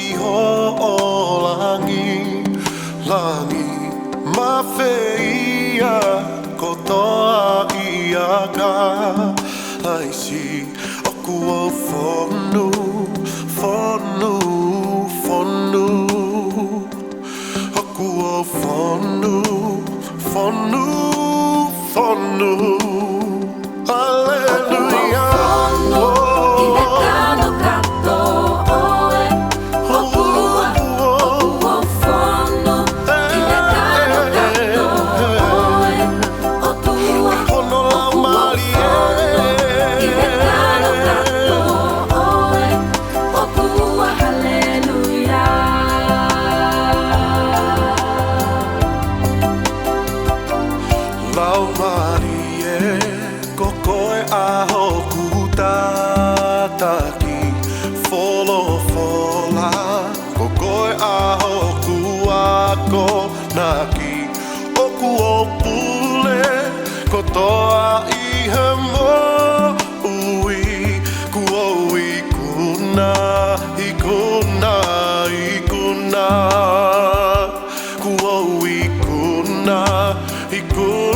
iho o langi mawheia kotoa ia ka laisi oku o whonu oku o whonu Alleluia Lau Marie, kokoe aho kutataki Folo fola, kokoe aho kuako naki Oku o pule, kotoa iha mo ui Kuo ikuna, ikuna Kuo ikuna, ikuna